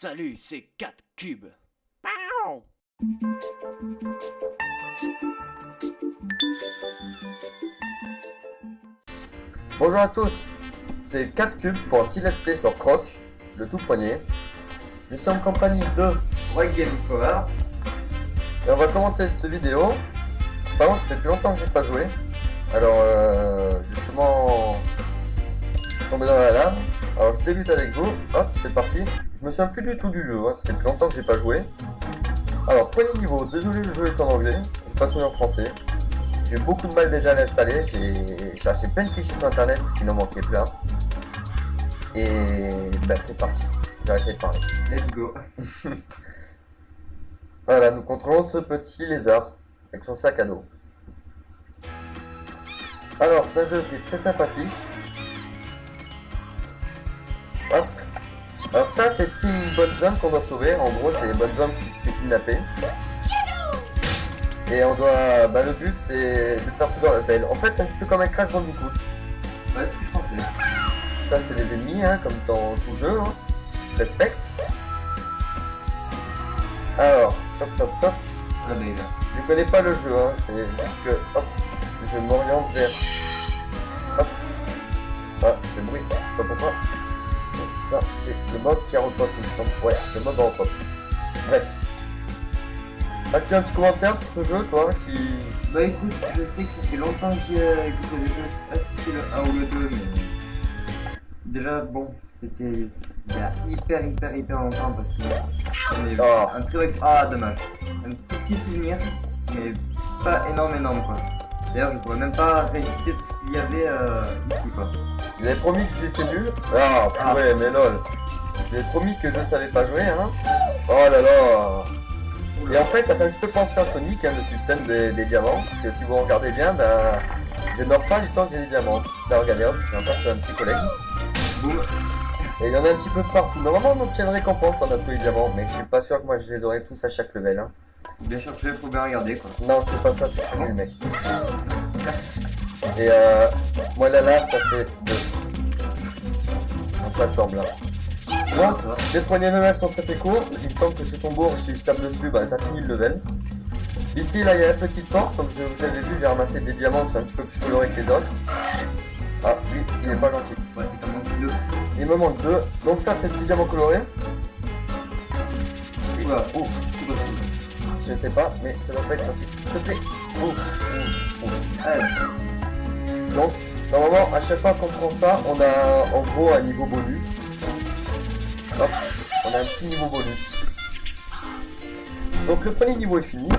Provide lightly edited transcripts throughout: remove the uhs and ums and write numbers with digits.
Salut, c'est 4 cubes. Pow. Bonjour à tous, c'est 4 cubes pour un petit let's play sur Croc, le tout premier. Je suis en compagnie de White Game Power. et on va commenter cette vidéo. Par contre, ça fait plus longtemps que j'ai pas joué. Alors, justement, tombé dans la lave. Alors, je débute avec vous. Hop, c'est parti. Je me souviens plus du tout du jeu, hein. Ça fait plus longtemps que j'ai pas joué. Alors, premier niveau. Désolé, le jeu est en anglais. J'ai pas trouvé en français. J'ai eu beaucoup de mal déjà à l'installer. J'ai cherché plein de fichiers sur internet parce qu'il en manquait plein. Et bah, c'est parti. J'ai arrêté de parler. Let's go. Voilà, nous contrôlons ce petit lézard avec son sac à dos. Alors, c'est un jeu qui est très sympathique. Hop. Alors ça, c'est Team Bonhomme qu'on doit sauver. En gros, c'est les Bonhomme qui se fait kidnapper. Et on doit... Bah, le but, c'est de faire plusieurs levels. En fait, c'est un petit peu comme un Crash Bandicoot. Ouais, c'est ce que je pensais. Ça, c'est les ennemis, hein, comme dans tout jeu. Hein. Respecte. Alors, top. Ah bah il est là. Je connais pas le jeu, hein. C'est juste que, hop, je m'oriente vers... Hop. Ah, c'est le bruit, je sais pas pourquoi. Ça, c'est le mob qui repop, il me semble. Ouais, c'est le mob en repop. Bref. As-tu un petit commentaire sur ce jeu, toi, qui... Bah écoute, je sais que ça fait longtemps que j'ai déjà assisté le 1 ou le 2, mais... Déjà, bon, c'était il y a hyper longtemps parce que j'en ai Oh. un très... Ah, dommage. Un petit souvenir, mais pas énorme quoi. D'ailleurs, je pourrais même pas réciter tout ce qu'il y avait ici quoi. Vous avez promis que j'étais nul? Ah, purée, mais lol. Vous avez promis que je ne savais pas jouer, hein. Oh là là. Et en fait, ça fait un petit peu penser à Sonic, hein, le système des diamants. Parce que si vous regardez bien, ben, je ne meurs pas du temps que j'ai des diamants. Là, regardez, hop, j'ai encore sur un petit collègue. Boum. Et il y en a un petit peu partout. Normalement, on obtient une récompense en a tous les diamants, mais je suis pas sûr que moi je les aurai tous à chaque level. Hein. Bien sûr que il faut bien regarder quoi. Non, c'est pas ça, c'est que c'est nul, mec. Et moi la lave, ça fait 2. Ça semble. Hein. Donc, les premiers levels sont très courts. Il me semble que ce tombeau, si je tape dessus, bah, ça finit le level. Ici, là, il y a la petite porte. Comme vous avez vu, j'ai ramassé des diamants qui sont un petit peu plus colorés que les autres. Ah, lui, il est pas gentil. Ouais, il t'en manque 2. Il me manque 2. Donc ça, c'est le petit diamant coloré. Oula, Oh, tout possible. je sais pas, mais ça doit pas être gentil. S'il te plaît. Oh. Allez. Donc, normalement, à chaque fois qu'on prend ça, on a en gros un niveau bonus. Hop, on a un petit niveau bonus. Donc le premier niveau est fini.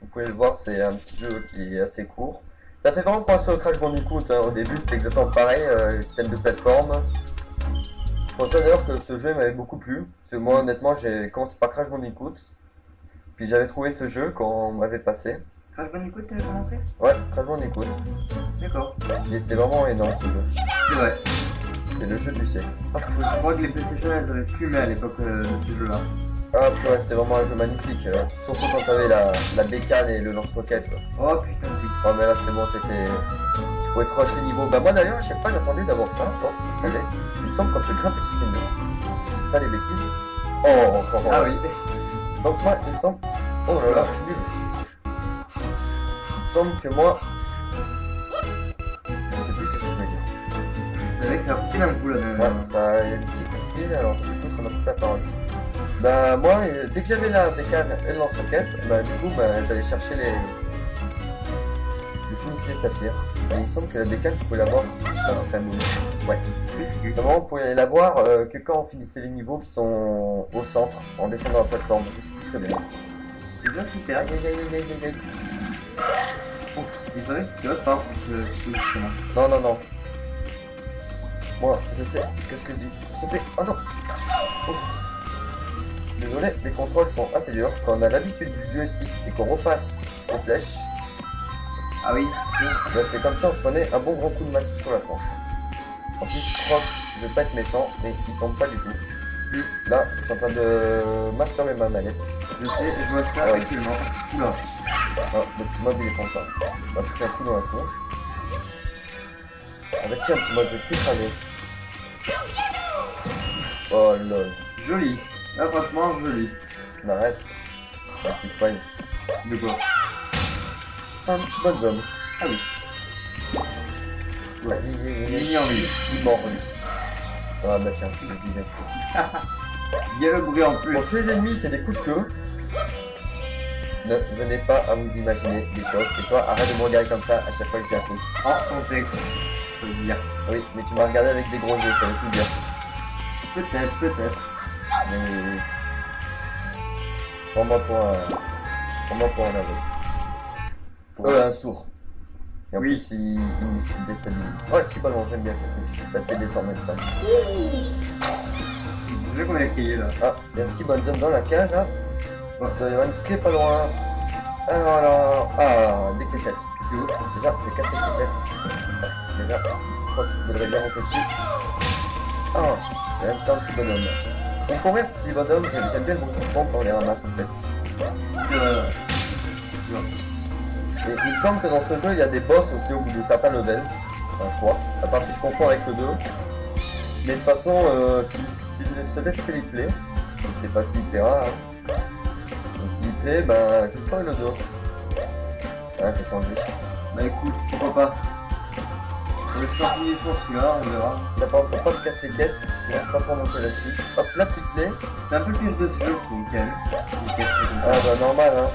Vous pouvez le voir, c'est un petit jeu qui est assez court. Ça fait vraiment penser au Crash Bandicoot, hein. Au début c'était exactement pareil, système de plateforme. Je pense d'ailleurs que ce jeu m'avait beaucoup plu. Parce que moi honnêtement j'ai commencé par Crash Bandicoot. Puis j'avais trouvé ce jeu quand on m'avait passé. Crash Bandicoot, t'avais commencé? Ouais, Crash Bandicoot. D'accord. Il était vraiment énorme ce jeu. C'est vrai. C'est le jeu du siècle. Je crois que les PlayStation elles avaient fumé à l'époque de ces jeux-là. Ah ouais, c'était vraiment un jeu magnifique, surtout quand t'avais la bécane et le lance-roquette. Oh putain de putain. Oh mais là c'est bon, tu pouvais te rush les niveaux. Bah moi d'ailleurs, à chaque fois j'attendais d'avoir ça. Oh, regardez, il me semble qu'on peut grimper sur ces murs. Je sais pas les bêtises. Oh. Ah oui. Donc moi, il me semble... Oh là là, je suis nul. Il me semble que moi... Je sais plus ce que je veux dire. C'est vrai que ça a coupé d'un coup là. Ouais, ça a une petite coupée, alors du coup ça m'a coupé la parole. Bah moi, dès que j'avais la bécane et le lance-roquette, bah du coup bah, j'allais chercher les finissez saphir. Et il me semble que la bécane tu pouvais l'avoir c'est un moule. Ouais. Oui, c'est plus. Normalement on pouvait l'avoir que quand on finissait les niveaux qui sont au centre, en descendant la plateforme. C'est très bien. Déjà super. Aïe. Ouf. Et c'est vrai que c'était autre part que justement. Non. Moi, je sais, qu'est-ce que je dis? S'il te plaît, oh non. Oh. Désolé, les contrôles sont assez durs. Quand on a l'habitude du joystick et qu'on repasse aux flèches, Ah oui, c'est sûr. bah c'est comme ça on se prenait un bon gros coup de massue sur la tronche. En plus, Croc, je vais pas être méchant, mais il tombe pas du tout. Puis là, je suis en train de masturber ma manette. Je sais, je vois ça actuellement. Oula. Ah, le petit mob il est content. On va foutre un coup dans la tronche. Ah bah tiens, petit mob, je vais t'écraser. Oh lol. Joli. Là, franchement, joli. Arrête. Ah, c'est fine. De quoi? Un petit bonhomme. Ah oui. Ouais, Mignon, lui. il mord lui. Ah bah tiens, je le disais. Il y a le bruit en plus. Bon, tous les ennemis, c'est des coups de queue. Ne venez pas à vous imaginer des choses. Et toi, arrête de me regarder comme ça à chaque fois que je dis un truc. En contexte, je veux dire. Oui, mais tu m'as regardé avec des gros yeux, ça veut tout dire. Peut-être, peut-être. Mais... Prends-moi pour un... Prends-moi pour un aveugle. Un sourd. Et en Oui. plus, il me déstabilise. Oh, le petit ballon, j'aime bien ces trucs. Ça te fait descendre même ça. Vous savez combien il y a crié là? Ah, il y a un petit bonhomme dans la cage, là. Il doit y avoir une clé pas loin. Alors, ah, des caissettes. Déjà, j'ai cassé les caissettes. Déjà, si tu crois que tu voudrais bien monter dessus. Ah, il y a même temps un petit bonhomme. Donc pour vrai, ce petit bonhomme, j'aime bien le bruit de fond quand on les ramasse en fait. Et il me semble que dans ce jeu, il y a des boss aussi au bout de certains levels. Enfin, je crois. À part si je confonds avec le 2. Mais de toute façon, si ce let's play plaît, je sais pas s'il plaira. Hein. Et s'il plaît, ben je ferai le 2. Ouais, je sens juste. Bah écoute, pourquoi pas. On va se faire finir sur celui-là, on verra. D'abord, faut pas se casser les caisses, sinon je peux pas monter là-dessus. Hop, la petite clé. C'est un peu le piège de ce jeu, faut quand même. Une caisse comme Ah ça. bah normal, hein.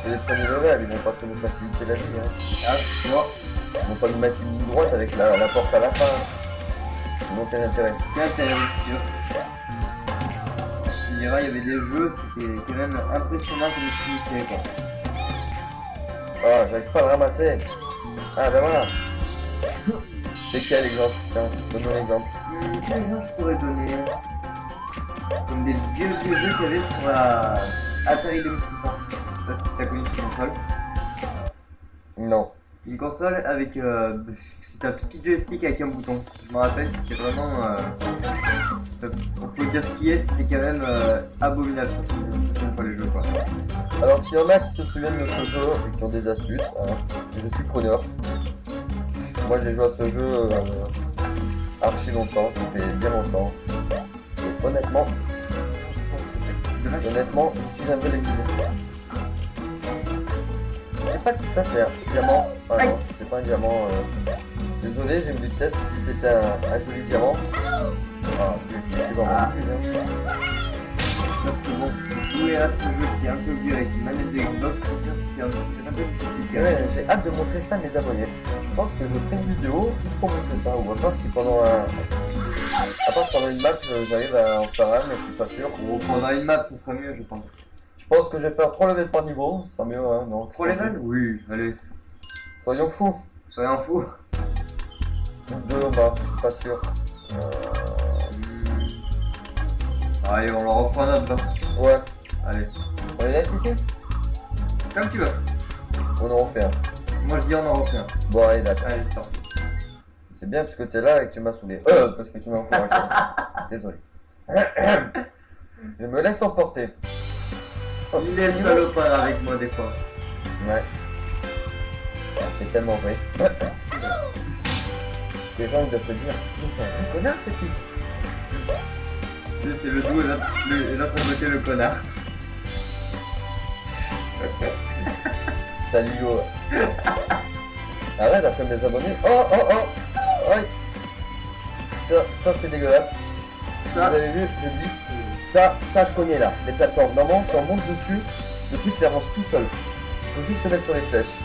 C'est les premiers levels, ils vont pas trop nous faciliter la vie. Hein. Ah, tu vois. Ils vont pas nous mettre une ligne droite avec la porte à la fin. Hein. Ils n'ont aucun intérêt. Tiens, c'est sûr. Tu diras, il y avait des jeux, c'était quand même impressionnant comme ils finissaient quoi. Ah, j'arrive pas à le ramasser. Ah bah voilà. C'est quel exemple? Tiens, donne-moi l'exemple. Quel exemple je pourrais donner? Comme des vieux jeux qu'il y avait sur la Atari 2600. Je sais pas si t'as connu cette console. Non. C'était une console avec. C'était un tout petit joystick avec un bouton. Je me rappelle, c'était vraiment. On peut dire ce qui est, c'était quand même abominable certaines fois les jeux quoi. Alors s'il y en a qui se souviennent de ce jeu et qui ont des astuces, hein, je suis preneur. Moi j'ai joué à ce jeu archi longtemps, ça fait bien longtemps. Et honnêtement, je suis un peu dégoûté. Je sais pas si ça c'est un diamant. Ah non, c'est pas un diamant. Désolé, j'ai voulu tester si c'était un joli diamant. Ah, c'est vraiment plus. Hein. Sauf que bon, jouer à ce jeu qui est un peu vieux avec une manette de Xbox, c'est sûr que c'est un peu difficile quand même. Ouais, j'ai hâte de montrer ça à mes abonnés. Je pense que je ferai une vidéo juste pour montrer ça. On va voir si pendant un... À part si pendant une map, j'arrive à en faire un, mais je suis pas sûr. Ou pendant une map, ce serait mieux, je pense. Je pense que je vais faire 3 levels par niveau, ça sera mieux, hein, non? 3 levels? Oui, allez. Soyons fous. Soyons fous. 2, bah, je suis pas sûr. Allez, on leur refera un autre là. Ouais. Allez. On les laisse ici? Comme tu veux. On en refait un. Moi je dis on en refait un. Bon, allez, d'accord. Allez, c'est parti. C'est bien parce que t'es là et que tu m'as saoulé. Parce que tu m'as encouragé. Désolé. Je me laisse emporter. Oh, Il est salopard avec moi des fois. Ouais. C'est tellement vrai. Les gens doivent se dire, mais c'est un vrai connard ce type. Lui, c'est le doux et l'autre côté le connard. Salut yo. Arrête après mes abonnés. Oh ouais. Ça c'est dégueulasse. Ça. Vous avez vu, je glisse. Ça je connais là. Les plateformes. Normalement si on monte dessus, le truc il avance tout seul. Il faut juste se mettre sur les flèches.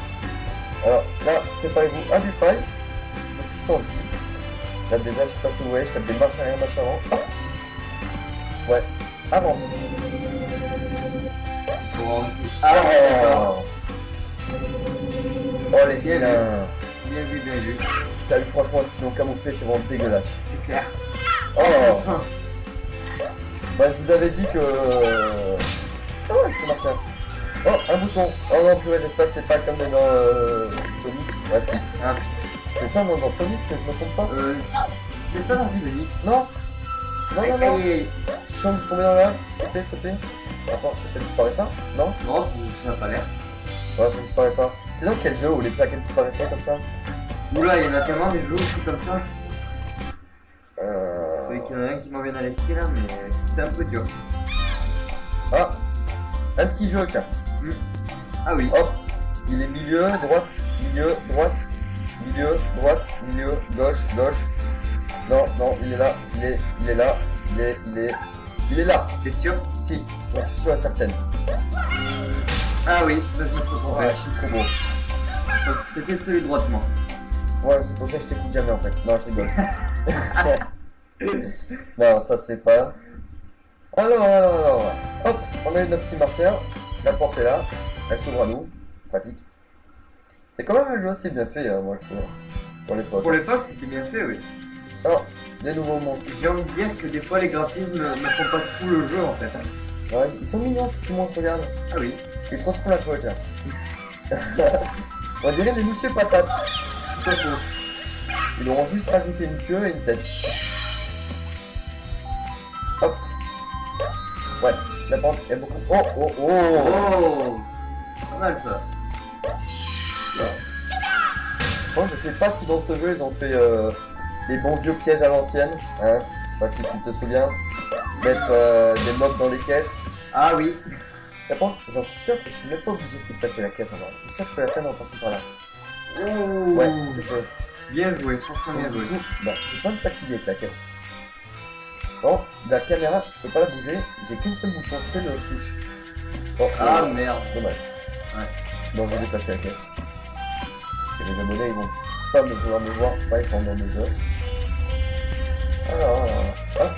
Alors là, préparez-vous à du faille. De puissance 10. Là déjà je sais pas si vous voyez, je tape des marches arrière, marche avant. Hop. Ouais, avance. D'accord. Oh les vilains. Bien vu, bien vu. T'as vu franchement ce qu'ils ont camouflé, c'est vraiment dégueulasse. C'est clair. Oh. Bah je vous avais dit que... Oh c'est Martin. Oh un bouton. Oh non purée, j'espère que c'est pas comme dans Sonic. Ah si. Ah, C'est ça non dans Sonic, je me trompe pas. c'est ça dans Sonic. Non. Non. Aïe. Je chante de tomber dans la... S'il te plaît. Attends, ça disparaît pas? Non. Non, ça n'a pas l'air. Ouais, ça disparaît pas. C'est dans quel jeu où les plaquettes disparaissaient comme ça? Oula, il y en a tellement des jeux aussi comme ça. Faut qu'il y en a un qui m'en vient à l'esprit là, mais c'est un peu dur. Ah, un petit jeu, tiens. Ah oui. Hop, il est milieu, droite, milieu, droite, milieu, droite, milieu, gauche, gauche. Non, non, il est là, il est là, il est là. T'es sûr? Si, j'en suis sûr et certaine. Ah oui, ça je me comprends. Ouais, je suis trop beau. C'était celui de droite, moi. Ouais, c'est pour ça que je t'écoute jamais en fait. Non, je rigole. Non, ça se fait pas. Alors, hop, on a eu notre petit martien. La porte est là, elle s'ouvre à nous. Pratique. C'est quand même un jeu assez bien fait, hein, moi je trouve. Pour l'époque. Pour l'époque, c'était bien fait, oui. Oh, des nouveaux monstres. J'ai envie de dire que des fois, les graphismes ne font pas tout le jeu en fait. Ouais, ils sont mignons ces petits monstres, regarde. Ah oui. Ils trop pour la faute, tiens. On dirait des monsieur patates. C'est pas faux. Ils auront juste rajouté une queue et une tête. Hop. Ouais, la pente est beaucoup. Oh, oh, oh. Oh, pas mal ça. Bon, je sais pas si dans ce jeu ils ont fait les bons vieux pièges à l'ancienne. Hein. Je sais pas si tu te souviens. Mettre des mobs dans les caisses. Ah oui. Par contre, j'en suis sûr que je suis même pas obligé de passer la caisse avant. Je suis sûr que je peux la atteindre en passant par là. Oh. Ouais, je peux. Bien joué, franchement bien joué. Bah, je vais pas me fatiguer avec la caisse. Bon, la caméra, je peux pas la bouger. J'ai qu'une seule bouton, c'est le touche. Oh, Ah merde. dommage. Ouais. Bon, je vais dépasser la caisse. Parce que les abonnés, ils vont pas vouloir me voir fight pendant des heures. Alors, hop.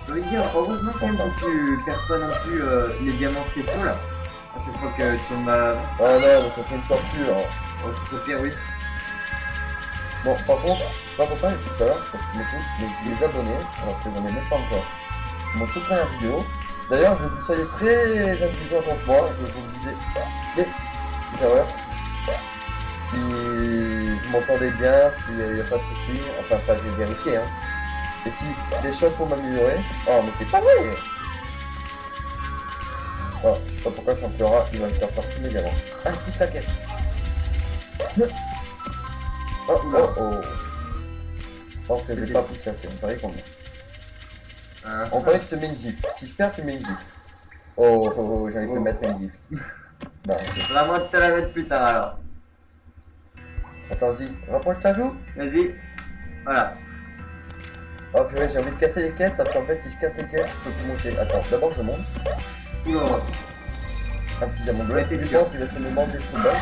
Je veux dire, heureusement quand même que tu perds pas non plus les diamants spéciaux là. À chaque fois que tu en as. Ah non, mais ça serait une torture. Hein. Oh, c'est pire, oui. Bon, par contre, je sais pas pourquoi, depuis tout à l'heure, je sais pas si tu m'écoutes, mais j'ai des abonnés, alors que j'en ai même pas encore. Ils m'ont toute première vidéo. D'ailleurs, je vous soyez très intelligent contre moi, je vais vous disais les erreurs. Si vous m'entendez bien, s'il n'y a pas de soucis, enfin ça je vais vérifier. Hein. Et si des choses pour m'améliorer. Oh, mais c'est pas vrai! Oh, je sais pas pourquoi Champiora, il va me faire peur tous mes diamants. Ah, pousse la caisse! Oh, oh, oh! Je pense que j'ai pas poussé assez, on paraît combien? On paraît que je te mets une gifle. Si je perds, tu mets une gifle. Oh, oh, oh, j'ai envie de te mettre une gifle. Non, ok. Vraiment de te la mettre plus tard alors. Attends-y, rapproche ta joue. Vas-y. Voilà. Oh purée, j'ai envie de casser les caisses, sauf qu'en fait, si je casse les caisses, je peux plus monter. Attends, d'abord je monte. Oula. Un petit diamant bleu. Ouais, t'es Tu sûr. montes, il laisse me demander tout bas.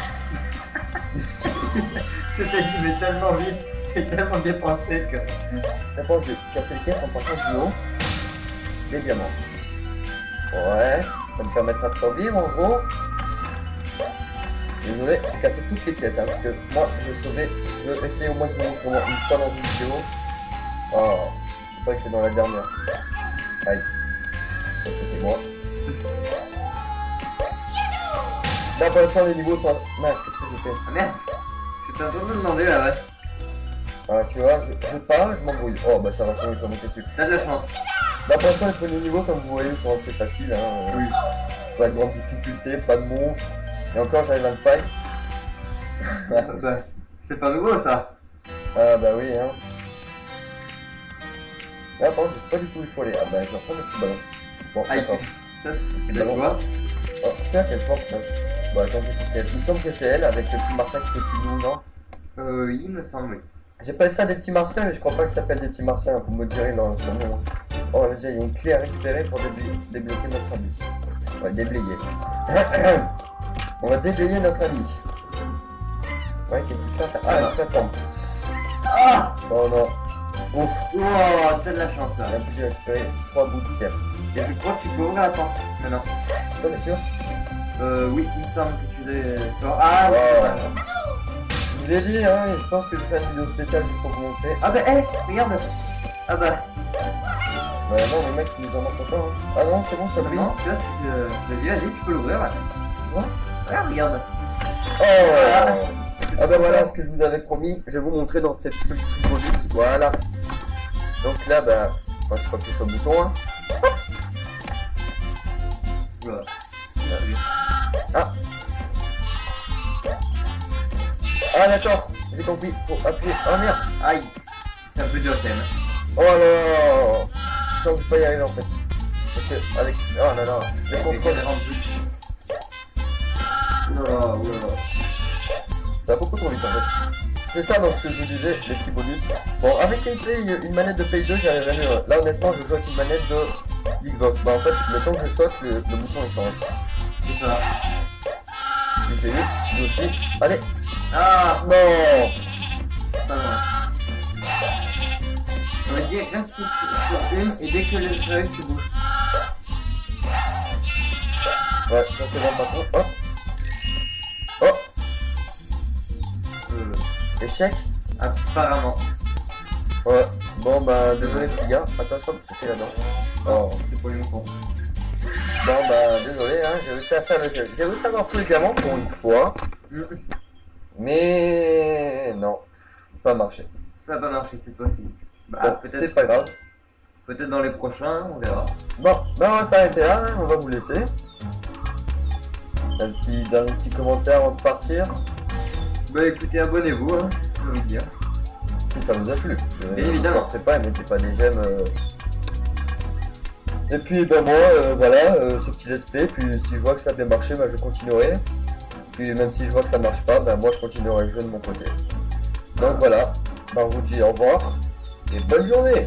C'était dit mais tellement vite. C'est tellement bien pensé que. D'abord, je vais casser les caisses en partant du haut. Des diamants. Ouais, ça me permettra de survivre en gros. Désolé, j'ai cassé toutes les caisses, hein, parce que moi, je veux sauver, je veux essayer au moins de me montrer au moins une fois dans une vidéo. Oh, c'est pas que c'est dans la dernière. Aïe. Ça, c'était moi. Là, pour l'instant, les niveaux sont... Mince, qu'est-ce que j'ai fait? Ah merde. Je suis en train de me demander là, ouais. Ah, tu vois, je pars, je m'embrouille. Oh, bah ça va, sinon il peut monter dessus. T'as de la chance. Là, pour l'instant, les premiers niveaux, comme vous voyez, sont assez faciles. Hein. Oui. Pas de grande difficulté, pas de monstres. Et encore, j'arrive à me fight. Bah, c'est pas nouveau ça. Ah, bah oui, hein. Là, par contre, je sais pas du tout où il faut aller. Ah, bah, je vais reprendre le petit ballon. Bon, Aïe. d'accord. Ça, Petit c'est tu ballon. vois. Oh, c'est à quelle porte là? Bah, attends, j'ai tout ce qu'elle. Il me semble que c'est elle avec le petit martien qui est au-dessus de nous, non? Il me semble, oui. J'ai pas ça des petits martiens, mais je crois pas que ça s'appelle des petits martiens. Vous me direz dans son nom. Oh, là, déjà, il y a une clé à récupérer pour débloquer notre ami. On va déblayer. On va déblayer notre ami. Ouais, qu'est-ce qui se passe là? Ah, la plateforme. Ah. Oh non. Ouf. Wow, t'as de la chance là. En plus, j'ai récupéré 3 bouts de pierre. Et je crois que tu peux ouvrir la porte. Non. T'en es sûr? Oui, il me semble que tu l'es. Ah, Wow. ouais. Je vous ai dit, hein, je pense que je vais faire une vidéo spéciale juste pour vous montrer. Ah bah, hé, regarde. Ah bah, Bah non, le mec il nous en manque encore. Hein. Ah non, c'est bon, ça brille. non, tu vois, vas-y, tu peux l'ouvrir là. Tu vois? Regarde. Oh! Ah bah voilà ce que je vous avais promis. Je vais vous montrer dans cette petite bonus. Voilà. Donc là, bah, enfin, je crois que sur le bouton. Hein. Voilà. Ah! Ah d'accord, j'ai compris. Faut appuyer. Oh merde! Aïe. C'est un peu dur quand même. Oh là là. Je sens que je peux pas y arriver en fait. Parce que avec... Oh là là. Le contrôle... en plus. Oula, oula. Ça va beaucoup trop vite en fait. C'est ça donc ce que je vous disais, les petits bonus. Bon, avec une manette de Play 2, j'y arriverai mieux. Là honnêtement, je joue avec une manette de Xbox. Bah en fait, le temps que je saute, le bouton il change. C'est ça. Je fais vite, lui aussi. Allez. Ah, Non. pas loin. On va dire, reste sur une et dès que les feuilles se bougent. Ouais, ça c'est bon par contre. Hop. Oh. Échec. Apparemment. Ouais. Bon bah désolé petit gars. Attends, je crois que c'était là-dedans. Oh. C'est pour les moutons. Bon bah désolé hein, j'ai réussi à faire le jeu. J'ai réussi à avoir tous les diamants pour une fois. Mais non. Pas marché. Ça va pas marcher cette fois-ci. Bah, Bon, c'est peut-être pas grave. peut-être dans les prochains, on verra. Bon, bah on va s'arrêter là, hein, on va vous laisser. Un petit commentaire avant de partir. Bah écoutez, abonnez-vous, hein, c'est ce que je veux dire. Si ça vous a plu. Bien évidemment. C'est pas, mettez pas des j'aime. Et puis ben moi, voilà, ce petit let's play. Puis si je vois que ça a bien marché, bah, je continuerai. Puis même si je vois que ça marche pas, ben moi je continuerai le jeu de mon côté. Donc voilà, bah, on vous dit au revoir et bonne journée.